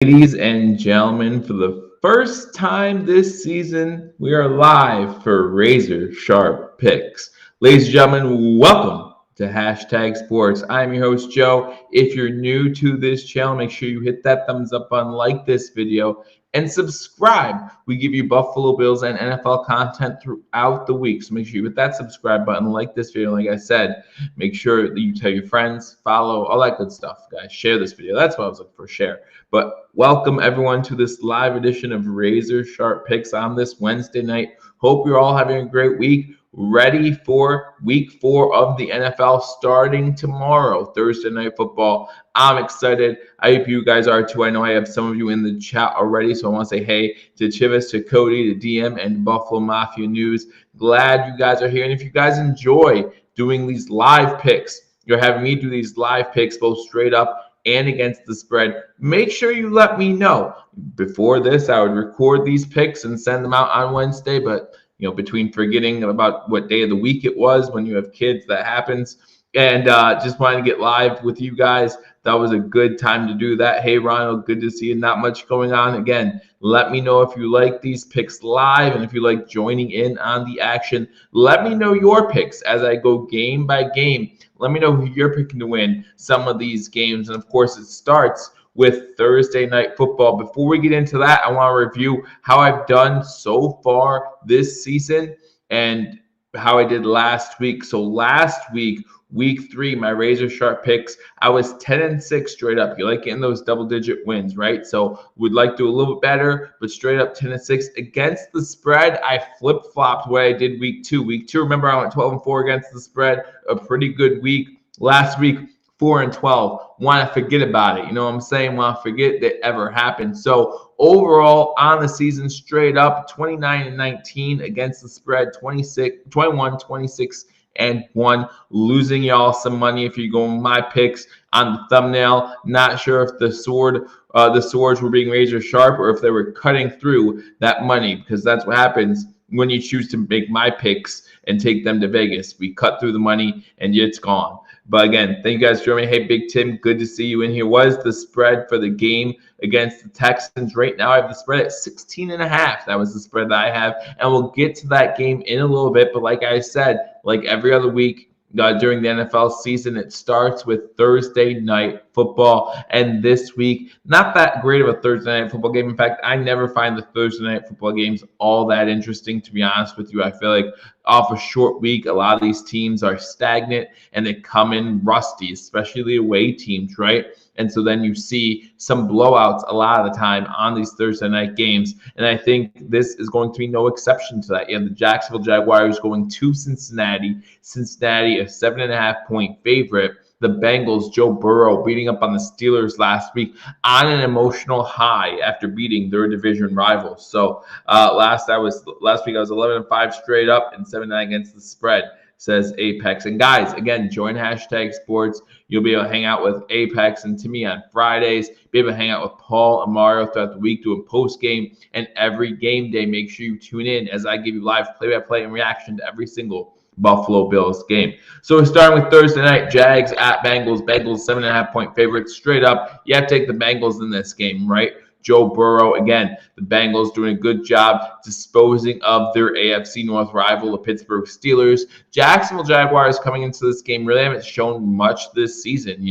Ladies and gentlemen, for the first time this season, we are live for Razor Sharpe Picks. Ladies and gentlemen, welcome to Hashtag Sports. I'm your host, Joe. If you're new to this channel, make sure you hit that thumbs up button, like this video, and subscribe. We give you Buffalo Bills and NFL content throughout the week. So make sure you hit that subscribe button, like this video. Like I said, make sure that you tell your friends, follow, all that good stuff, guys. Share this video. That's what I was looking for, share. But welcome everyone to this live edition of Razor Sharpe Picks on this Wednesday night. Hope you're all having a great week. Ready for week 4 of the NFL starting tomorrow, Thursday Night Football. I'm excited. I hope you guys are too. I know I have some of you in the chat already, so I want to say hey to Chivas, to Cody, to DM, and Buffalo Mafia News. Glad you guys are here. And if you guys enjoy doing these live picks, you're having me do these live picks both straight up and against the spread, make sure you let me know. Before this, I would record these picks and send them out on Wednesday, but between forgetting about what day of the week it was, when you have kids, that happens, and just wanted to get live with you guys. That was a good time to do that. Hey, Ronald, good to see you. Not much going on. Again, let me know if you like these picks live, and if you like joining in on the action. Let me know your picks as I go game by game. Let me know who you're picking to win some of these games. And of course, it starts with Thursday Night Football. Before we get into that, I want to review how I've done so far this season and how I did last week. So last week, week 3, my Razor Sharpe picks, I was 10-6 straight up. You like getting those double-digit wins, right? So would like to do a little bit better, but straight up 10-6 against the spread. I flip-flopped what I did week 2. Week 2, remember, I went 12-4 against the spread. A pretty good week. Last week, 4-12. Want to forget about it. You know what I'm saying? Want to forget that ever happened. So overall on the season, straight up 29-19 against the spread, 21-26 and 1, losing y'all some money if you go on my picks on the thumbnail. Not sure if the swords were being razor sharp or if they were cutting through that money, because that's what happens when you choose to make my picks and take them to Vegas. We cut through the money and it's gone. But again, thank you guys for joining me. Hey, Big Tim, good to see you in here. What is the spread for the game against the Texans? Right now, I have the spread at 16.5. That was the spread that I have. And we'll get to that game in a little bit. But like I said, like every other week, during the NFL season, it starts with Thursday Night Football. And this week, not that great of a Thursday Night Football game. In fact, I never find the Thursday Night Football games all that interesting, to be honest with you. I feel like off a short week, a lot of these teams are stagnant and they come in rusty, especially the away teams, right? And so then you see some blowouts a lot of the time on these Thursday night games. And I think this is going to be no exception to that. You have the Jacksonville Jaguars going to Cincinnati. Cincinnati, a 7.5-point favorite. The Bengals, Joe Burrow beating up on the Steelers last week on an emotional high after beating their division rivals. So last week I was 11-5 straight up and 7-9 against the spread, says Apex. And guys, again, join Hashtag Sports. You'll be able to hang out with Apex and Timmy on Fridays. Be able to hang out with Paul and Mario throughout the week, doing post game and every game day. Make sure you tune in as I give you live play-by-play and reaction to every single Buffalo Bills game. So we're starting with Thursday night, Jags at Bengals. Bengals 7.5-point favorites. Straight up, you have to take the Bengals in this game, right? Joe Burrow, again, the Bengals doing a good job disposing of their AFC North rival, the Pittsburgh Steelers. Jacksonville Jaguars coming into this game really haven't shown much this season.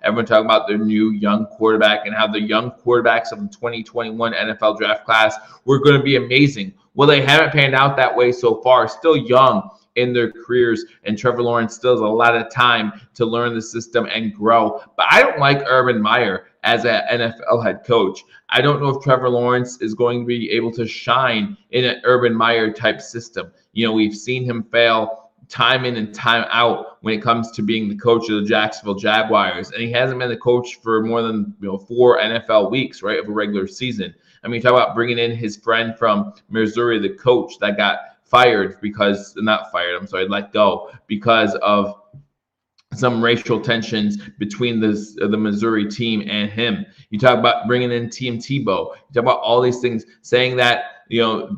Everyone talking about their new young quarterback and how the young quarterbacks of the 2021 NFL draft class were going to be amazing. Well, they haven't panned out that way so far. Still young in their careers, and Trevor Lawrence still has a lot of time to learn the system and grow. But I don't like Urban Meyer as an NFL head coach. I don't know if Trevor Lawrence is going to be able to shine in an Urban Meyer type system. We've seen him fail time in and time out when it comes to being the coach of the Jacksonville Jaguars, and he hasn't been the coach for more than 4 NFL weeks, right, of a regular season. I mean, talk about bringing in his friend from Missouri, the coach that got let go because of some racial tensions between the Missouri team and him. You talk about bringing in Team Tebow. You talk about all these things, saying that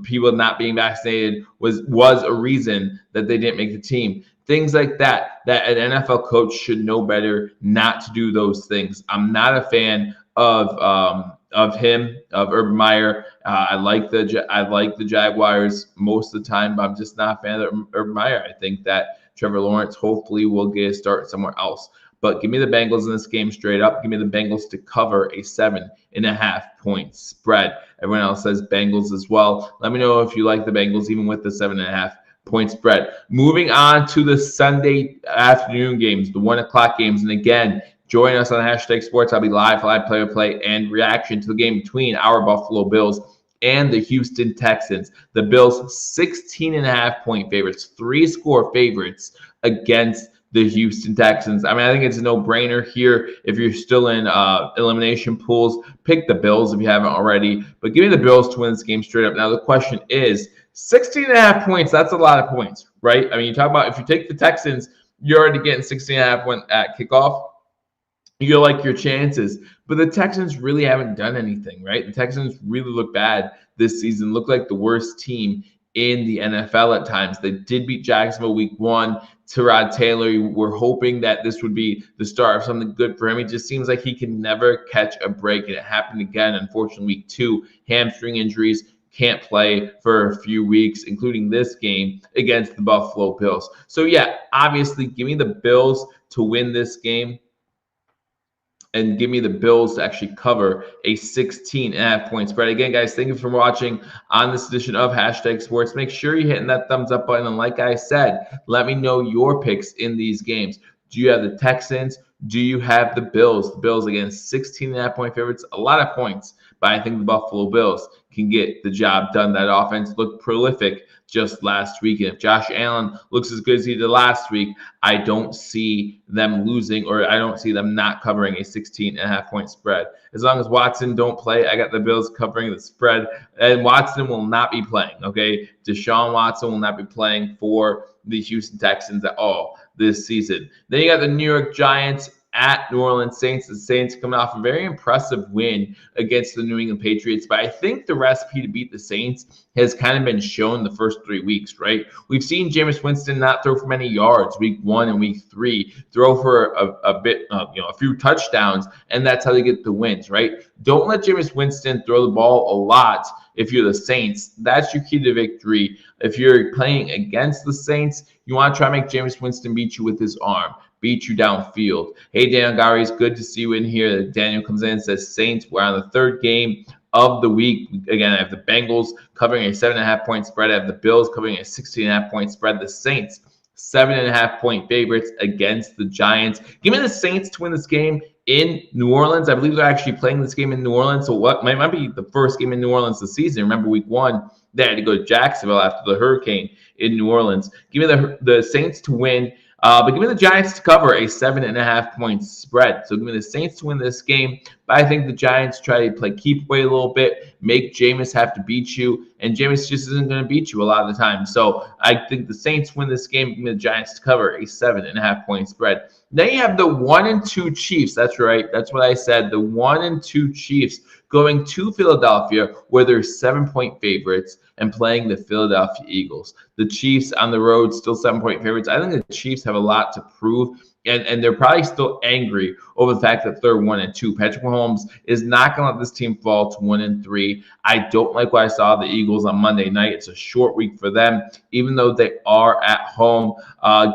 people not being vaccinated was a reason that they didn't make the team. Things like that an NFL coach should know better not to do those things. I'm not a fan of of Urban Meyer. I like the Jaguars most of the time, but I'm just not a fan of Urban Meyer. I think that Trevor Lawrence hopefully will get a start somewhere else. But give me the Bengals in this game straight up. Give me the Bengals to cover a 7.5-point spread. Everyone else says Bengals as well. Let me know if you like the Bengals, even with the 7.5-point spread. Moving on to the Sunday afternoon games, the 1 o'clock games. And again, join us on Hashtag Sports. I'll be live play-by-play and reaction to the game between our Buffalo Bills and the Houston Texans. The Bills 16.5-point favorites, 3-score favorites against the Houston Texans. I mean, I think it's a no-brainer here. If you're still in elimination pools, pick the Bills if you haven't already. But give me the Bills to win this game straight up. Now, the question is, 16.5 points, that's a lot of points, right? I mean, you talk about if you take the Texans, you're already getting 16.5 when at kickoff. You like your chances. But the Texans really haven't done anything, right? The Texans really look bad this season, look like the worst team in the NFL at times. They did beat Jacksonville week 1. Tyrod Taylor, we're hoping that this would be the start of something good for him. It just seems like he can never catch a break, and it happened again, unfortunately, week 2. Hamstring injuries, can't play for a few weeks, including this game against the Buffalo Bills. So, yeah, obviously, give me the Bills to win this game. And give me the Bills to actually cover a 16.5-point spread. Again, guys, thank you for watching on this edition of Hashtag Sports. Make sure you're hitting that thumbs up button. And like I said, let me know your picks in these games. Do you have the Texans? Do you have the Bills? The Bills, again, 16.5-point favorites, a lot of points. But I think the Buffalo Bills can get the job done. That offense looked prolific just last week. And if Josh Allen looks as good as he did last week, I don't see them losing, or I don't see them not covering a 16.5-point spread. As long as Watson don't play, I got the Bills covering the spread. And Watson will not be playing, okay? Deshaun Watson will not be playing for the Houston Texans at all this season. Then you got the New York Giants at New Orleans Saints. The Saints coming off a very impressive win against the New England Patriots. But I think the recipe to beat the Saints has kind of been shown the first 3 weeks, right? We've seen Jameis Winston not throw for many yards week 1 and week 3, throw for a few touchdowns, and that's how they get the wins, right? Don't let Jameis Winston throw the ball a lot. If you're the Saints, that's your key to victory. If you're playing against the Saints, you want to try to make Jameis Winston beat you with his arm, beat you downfield. Hey, Daniel Gary, it's good to see you in here. Daniel comes in and says, Saints, we're on the 3rd game of the week. Again, I have the Bengals covering a 7.5-point spread. I have the Bills covering a 16.5-point spread. The Saints, 7.5-point favorites against the Giants. Give me the Saints to win this game in New Orleans. I believe they're actually playing this game in New Orleans. So what might be the first game in New Orleans this season. Remember, week 1, they had to go to Jacksonville after the hurricane in New Orleans. Give me the Saints to win. But give me the Giants to cover a 7.5-point spread. So give me the Saints to win this game. But I think the Giants try to play keep away a little bit, make Jameis have to beat you. And Jameis just isn't going to beat you a lot of the time. So I think the Saints win this game. Give me the Giants to cover a 7.5-point spread. Then you have the 1 and 2 Chiefs. That's right. That's what I said. The 1 and 2 Chiefs going to Philadelphia, where they're 7-point favorites, and playing the Philadelphia Eagles. The Chiefs on the road, still 7-point favorites. I think the Chiefs have a lot to prove, and they're probably still angry over the fact that they're 1 and 2. Patrick Mahomes is not going to let this team fall to 1 and 3. I don't like what I saw of the Eagles on Monday night. It's a short week for them, even though they are at home.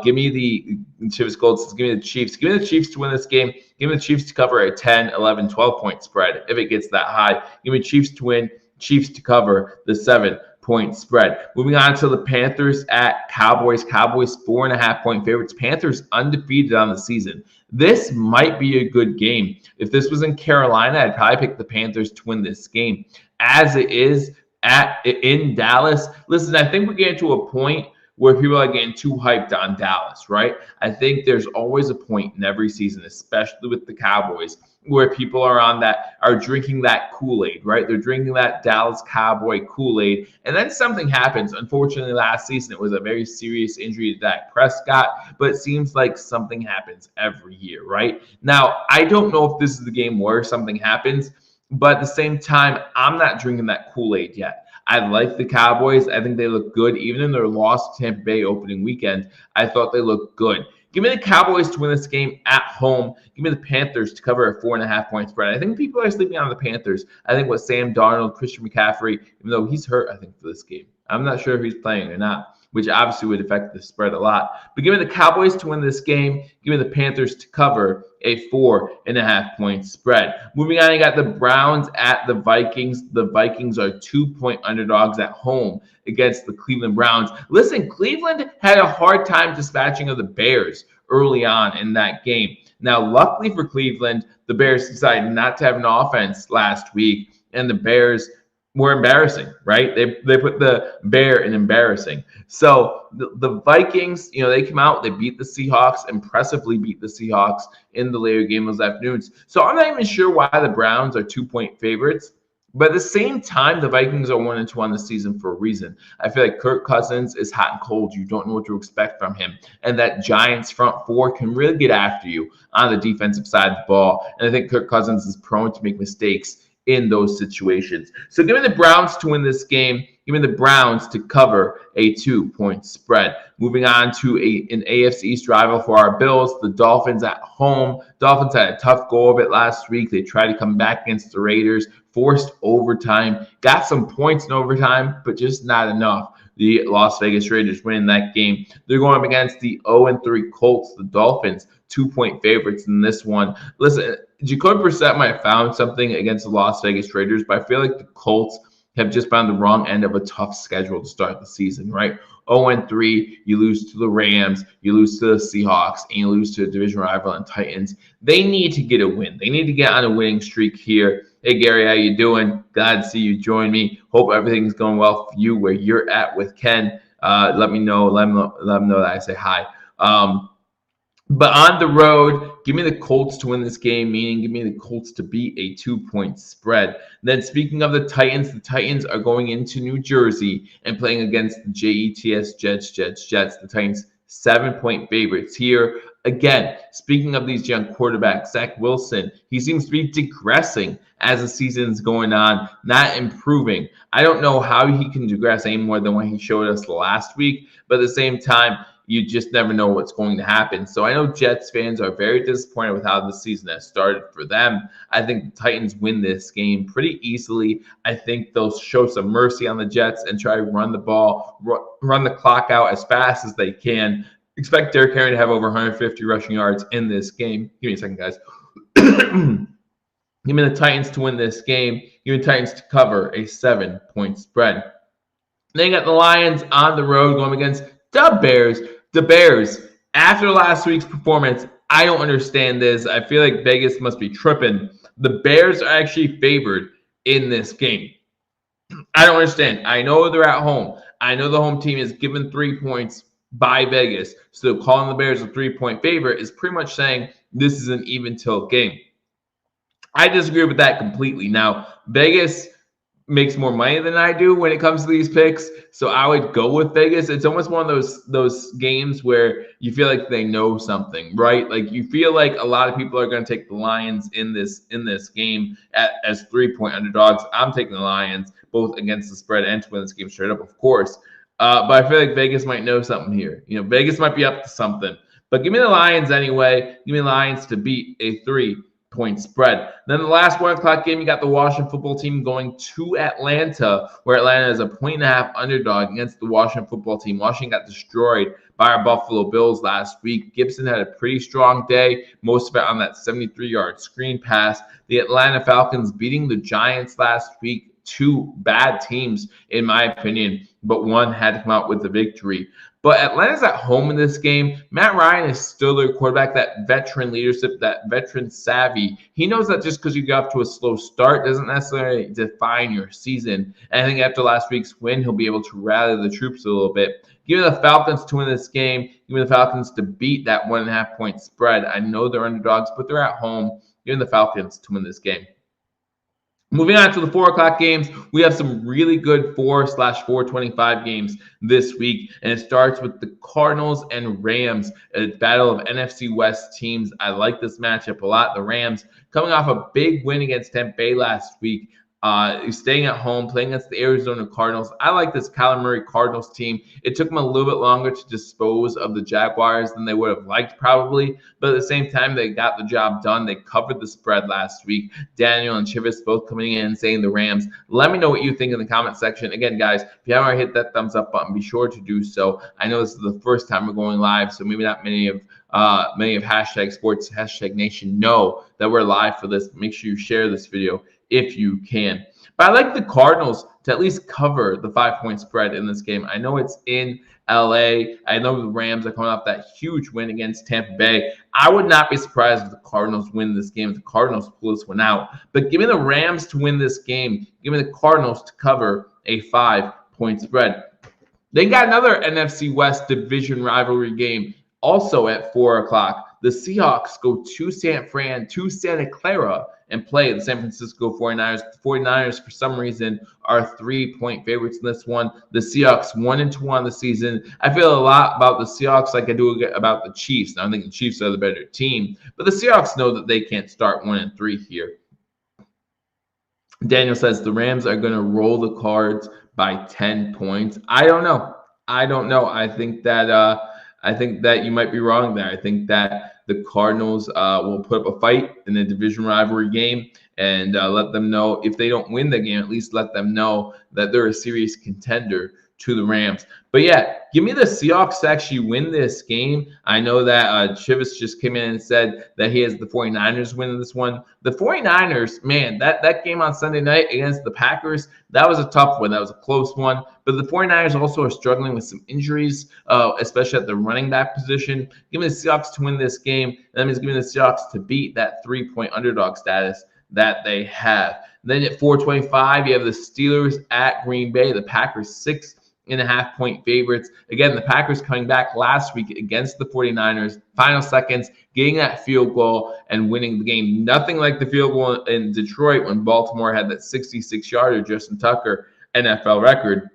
Give me the Chiefs Gold. Give me the Chiefs. Give me the Chiefs to win this game. Give me the Chiefs to cover a 10, 11, 12-point spread if it gets that high. Give me Chiefs to win. Chiefs to cover the 7-point spread. Moving on to the Panthers at Cowboys. Cowboys 4.5-point favorites. Panthers undefeated on the season. This might be a good game. If this was in Carolina, I'd probably pick the Panthers to win this game. As it is in Dallas, listen, I think we're getting to a point where people are getting too hyped on Dallas, right? I think there's always a point in every season, especially with the Cowboys, where people are drinking that Kool-Aid, right? They're drinking that Dallas Cowboy Kool-Aid, and then something happens. Unfortunately, last season, it was a very serious injury to Dak Prescott, but it seems like something happens every year, right? Now, I don't know if this is the game where something happens, but at the same time, I'm not drinking that Kool-Aid yet. I like the Cowboys. I think they look good. Even in their loss to Tampa Bay opening weekend, I thought they looked good. Give me the Cowboys to win this game at home. Give me the Panthers to cover a 4.5-point spread. I think people are sleeping on the Panthers. I think with Sam Darnold, Christian McCaffrey, even though he's hurt, I think, for this game. I'm not sure if he's playing or not, which obviously would affect the spread a lot. But give me the Cowboys to win this game. Give me the Panthers to cover a 4.5-point spread. Moving on, you got the Browns at the Vikings. The Vikings are 2-point underdogs at home against the Cleveland Browns. Listen, Cleveland had a hard time dispatching of the Bears early on in that game. Now, luckily for Cleveland, the Bears decided not to have an offense last week, and the Bears were embarrassing, right? They put the bear in embarrassing. So the Vikings, they came out, they beat the Seahawks, impressively beat the Seahawks in the later game those afternoons. So I'm not even sure why the Browns are 2-point favorites. But at the same time, the Vikings are 1-2 on the season for a reason. I feel like Kirk Cousins is hot and cold. You don't know what to expect from him. And that Giants front four can really get after you on the defensive side of the ball. And I think Kirk Cousins is prone to make mistakes in those situations. So give me the Browns to win this game. Give me the Browns to cover a 2-point spread. Moving on to an AFC East rival for our Bills, the Dolphins at home. Dolphins had a tough go of it last week. They tried to come back against the Raiders, forced overtime, got some points in overtime, but just not enough. The Las Vegas Raiders winning that game. They're going up against the 0-3 Colts, the Dolphins, 2-point favorites in this one. Listen, Jacoby Brissett might have found something against the Las Vegas Raiders, but I feel like the Colts have just found the wrong end of a tough schedule to start the season, right? 0-3, you lose to the Rams, you lose to the Seahawks, and you lose to a division rival and Titans. They need to get a win. They need to get on a winning streak here. Hey, Gary, how you doing? Glad to see you join me. Hope everything's going well for you where you're at with Ken. Let me know. Let him know that I say hi. But on the road, give me the Colts to win this game, meaning give me the Colts to beat a 2-point spread. Then speaking of the Titans are going into New Jersey and playing against the Jets. The Titans 7-point favorites here. Again, speaking of these young quarterbacks, Zach Wilson, he seems to be digressing as the season's going on, not improving. I don't know how he can digress any more than what he showed us last week, but at the same time, you just never know what's going to happen. So I know Jets fans are very disappointed with how the season has started for them. I think the Titans win this game pretty easily. I think they'll show some mercy on the Jets and try to run the ball, run the clock out as fast as they can. Expect Derrick Henry to have over 150 rushing yards in this game. Give me a second, guys. Give me the Titans to win this game. Give me the Titans to cover a 7-point spread. Then you got the Lions on the road going against the Bears. The Bears, after last week's performance, I don't understand this. I feel like Vegas must be tripping. The Bears are actually favored in this game. I don't understand. I know they're at home. I know the home team is given 3 points by Vegas. So calling the Bears a 3-point favorite is pretty much saying this is an even tilt game. I disagree with that completely. Now, Vegas makes more money than I do when it comes to these picks, so I would go with Vegas. It's almost one of those games where you feel like they know something, right? Like you feel like a lot of people are going to take the Lions in this game as 3-point underdogs. I'm taking the Lions both against the spread and to win this game straight up, of course. But I feel like Vegas might know something here. Vegas might be up to something. But give me the Lions anyway. Give me the Lions to beat a 3-point spread. Then the last 1 o'clock game, you got the Washington football team going to Atlanta, where Atlanta is a 1.5 underdog against the Washington football team. Washington got destroyed by our Buffalo Bills last week. Gibson had a pretty strong day, most of it on that 73-yard screen pass. The Atlanta Falcons beating the Giants last week. 2 bad teams, in my opinion, but one had to come out with the victory. But Atlanta's at home in this game. Matt Ryan is still their quarterback, that veteran leadership, that veteran savvy. He knows that just because you got off to a slow start doesn't necessarily define your season. And I think after last week's win, he'll be able to rally the troops a little bit. Give me the Falcons to win this game. Give me the Falcons to beat that 1.5-point spread. I know they're underdogs, but they're at home. Give me the Falcons to win this game. Moving on to the 4 o'clock games, we have some really good 4/425 games this week, and it starts with the Cardinals and Rams, a battle of NFC West teams. I like this matchup a lot. The Rams coming off a big win against Tampa Bay last week Staying at home, playing against the Arizona Cardinals. I like this Kyler Murray Cardinals team. It took them a little bit longer to dispose of the Jaguars than they would have liked probably, but at the same time, they got the job done. They covered the spread last week. Daniel and Chivas both coming in and saying the Rams. Let me know what you think in the comment section. Again, guys, if you haven't already hit that thumbs up button, be sure to do so. I know this is the first time we're going live, so maybe not many of Hashtag Sports, Hashtag Nation know that we're live for this. Make sure you share this video if you can. But I like the Cardinals to at least cover the 5-point spread in this game. I know it's in LA. I know the Rams are coming off that huge win against Tampa Bay. I would not be surprised if the Cardinals win this game, if the Cardinals pull this one out. But give me the Rams to win this game. Give me the Cardinals to cover a 5-point spread. They got another NFC West division rivalry game also at 4 o'clock. The Seahawks go to San Fran, to Santa Clara, and play the San Francisco 49ers. The 49ers, for some reason, are 3-point favorites in this one. The Seahawks 1-2 on the season. I feel a lot about the Seahawks like I do about the Chiefs. Now, I think the Chiefs are the better team, but the Seahawks know that they can't start 1-3 here. Daniel says the Rams are going to roll the Cards by 10 points. I don't know. I think that you might be wrong there. I think that the Cardinals will put up a fight in a division rivalry game and let them know if they don't win the game, at least let them know that they're a serious contender to the Rams. But yeah, give me the Seahawks to actually win this game. I know that Chivas just came in and said that he has the 49ers winning this one. The 49ers, man, that game on Sunday night against the Packers, that was a tough one. That was a close one. But the 49ers also are struggling with some injuries, especially at the running back position. Give me the Seahawks to win this game. That means give me the Seahawks to beat that 3-point underdog status that they have. Then at 4:25, you have the Steelers at Green Bay. The Packers 6.5-point favorites. Again, the Packers coming back last week against the 49ers. Final seconds, getting that field goal and winning the game. Nothing like the field goal in Detroit when Baltimore had that 66-yarder, Justin Tucker, NFL record.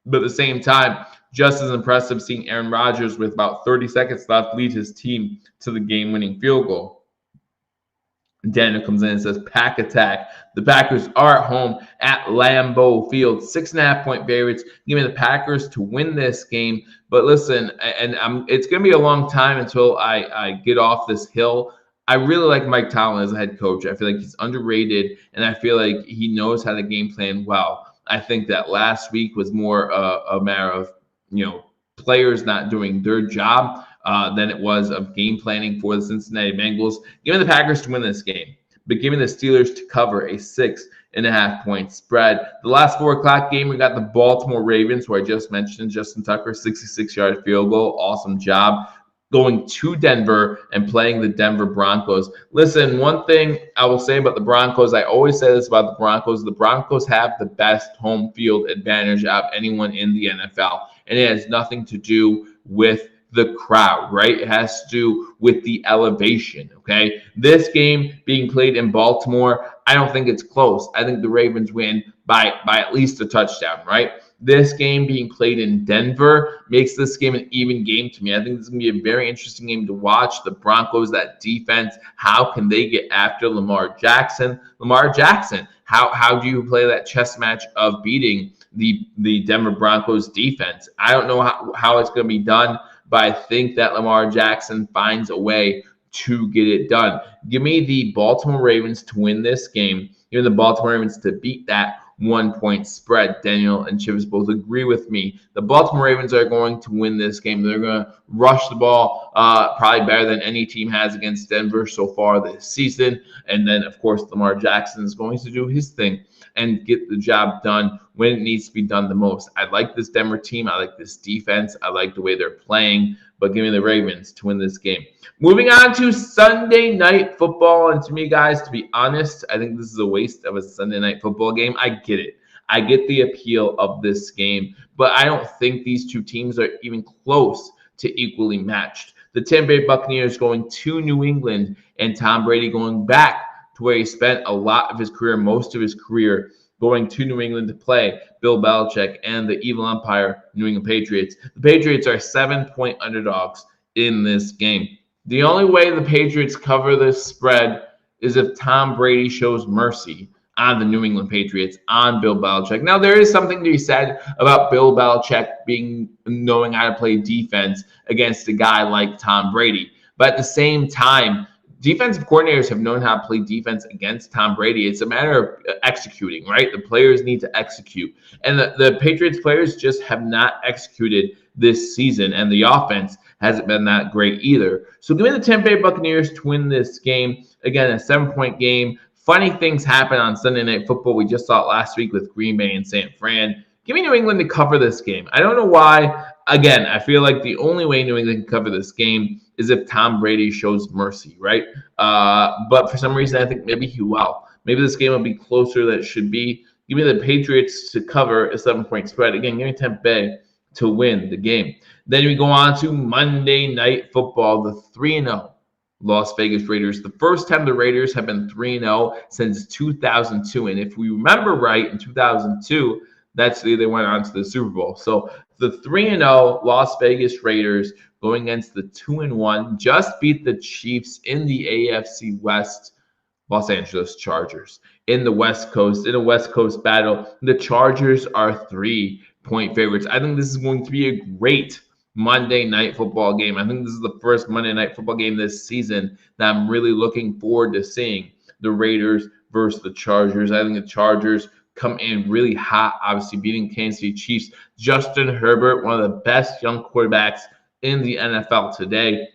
But at the same time, just as impressive seeing Aaron Rodgers with about 30 seconds left lead his team to the game-winning field goal. Daniel comes in and says, Pack attack. The Packers are at home at Lambeau Field. 6.5-point favorites. Give me the Packers to win this game. But listen, and it's going to be a long time until I get off this hill. I really like Mike Tomlin as a head coach. I feel like he's underrated, and I feel like he knows how to game plan well. I think that last week was more a matter of, players not doing their job than it was of game planning for the Cincinnati Bengals. Give me the Packers to win this game, but give me the Steelers to cover a 6.5-point spread. The last 4 o'clock game, we got the Baltimore Ravens, who I just mentioned, Justin Tucker, 66-yard field goal. Awesome job. Going to Denver and playing the Denver Broncos. Listen, one thing I will say about the Broncos, I always say this about the Broncos have the best home field advantage out of anyone in the NFL, and it has nothing to do with the crowd, right? It has to do with the elevation, okay? This game being played in Baltimore, I don't think it's close. I think the Ravens win by at least a touchdown, right? This game being played in Denver makes this game an even game to me. I think this is going to be a very interesting game to watch. The Broncos, that defense, how can they get after Lamar Jackson? How do you play that chess match of beating the Denver Broncos defense? I don't know how it's going to be done, but I think that Lamar Jackson finds a way to get it done. Give me the Baltimore Ravens to win this game. Give me the Baltimore Ravens to beat that 1-point spread. Daniel and Chivas both agree with me. The Baltimore Ravens are going to win this game. They're going to rush the ball probably better than any team has against Denver so far this season. And then, of course, Lamar Jackson is going to do his thing and get the job done when it needs to be done the most. I like this Denver team. I like this defense. I like the way they're playing. But give me the Ravens to win this game. Moving on to Sunday Night Football. And to me, guys, to be honest, I think this is a waste of a Sunday Night Football game. I get it. I get the appeal of this game. But I don't think these two teams are even close to equally matched. The Tampa Bay Buccaneers going to New England, and Tom Brady going back to where he spent a lot of his career, most of his career, going to New England to play Bill Belichick and the evil empire, New England Patriots. The Patriots are 7-point underdogs in this game. The only way the Patriots cover this spread is if Tom Brady shows mercy on the New England Patriots, on Bill Belichick. Now, there is something to be said about Bill Belichick knowing how to play defense against a guy like Tom Brady. But at the same time, defensive coordinators have known how to play defense against Tom Brady. It's a matter of executing, right? The players need to execute. And the Patriots players just have not executed this season, and the offense hasn't been that great either. So give me the Tampa Bay Buccaneers to win this game. Again, a 7-point game. Funny things happen on Sunday Night Football. We just saw it last week with Green Bay and San Fran. Give me New England to cover this game. I don't know why. Again, I feel like the only way New England can cover this game is if Tom Brady shows mercy, right? But for some reason, I think maybe he will. Maybe this game will be closer than it should be. Give me the Patriots to cover a 7-point spread. Again, give me Tampa Bay to win the game. Then we go on to Monday Night Football, the 3-0 Las Vegas Raiders. The first time the Raiders have been 3-0 since 2002. And if we remember right, in 2002, that's the year they went on to the Super Bowl. So the 3-0 Las Vegas Raiders going against the 2-1, just beat the Chiefs in the AFC West Los Angeles Chargers in the West Coast, in a West Coast battle. The Chargers are 3-point favorites. I think this is going to be a great Monday Night Football game. I think this is the first Monday Night Football game this season that I'm really looking forward to seeing. The Raiders versus the Chargers. I think the Chargers come in really hot, obviously beating Kansas City Chiefs. Justin Herbert, one of the best young quarterbacks in the NFL today.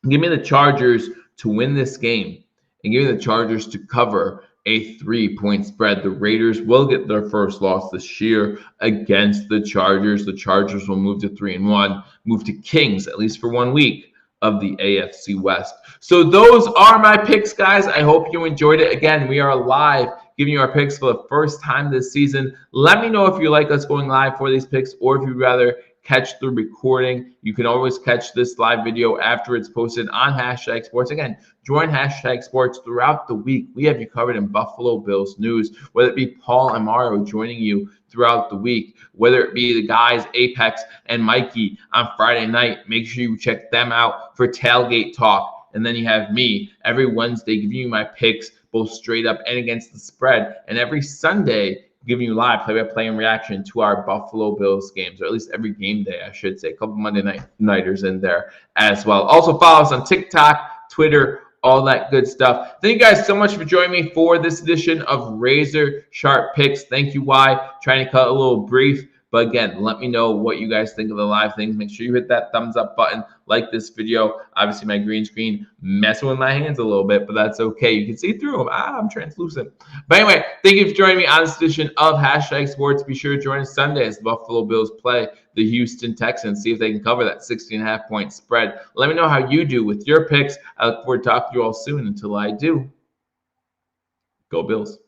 Give me the Chargers to win this game, and give me the Chargers to cover a 3-point spread. The Raiders will get their first loss this year against the Chargers. The Chargers will move to 3-1, move to Kings, at least for 1 week, of the AFC West. So those are my picks, guys. I hope you enjoyed it. Again, we are live giving you our picks for the first time this season. Let me know if you like us going live for these picks, or if you'd rather catch the recording. You can always catch this live video after it's posted on Hashtag Sports. Again, join Hashtag Sports throughout the week. We have you covered in Buffalo Bills news, whether it be Paul and Mario joining you throughout the week, whether it be the guys Apex and Mikey on Friday night. Make sure you check them out for Tailgate Talk. And then you have me every Wednesday giving you my picks, both straight up and against the spread. And every Sunday, giving you live play-by-play and reaction to our Buffalo Bills games, or at least every game day, I should say. A couple Monday nighters in there as well. Also follow us on TikTok, Twitter, all that good stuff. Thank you guys so much for joining me for this edition of Razor Sharpe Picks. Thank you, Y. Trying to cut a little brief, but again, let me know what you guys think of the live things. Make sure you hit that thumbs up button, like this video. Obviously, my green screen messing with my hands a little bit, but that's okay. You can see through them. I'm translucent. But anyway, thank you for joining me on this edition of Hashtag Sports. Be sure to join us Sunday as the Buffalo Bills play the Houston Texans. See if they can cover that 16.5-point spread. Let me know how you do with your picks. I look forward to talking to you all soon. Until I do, go Bills.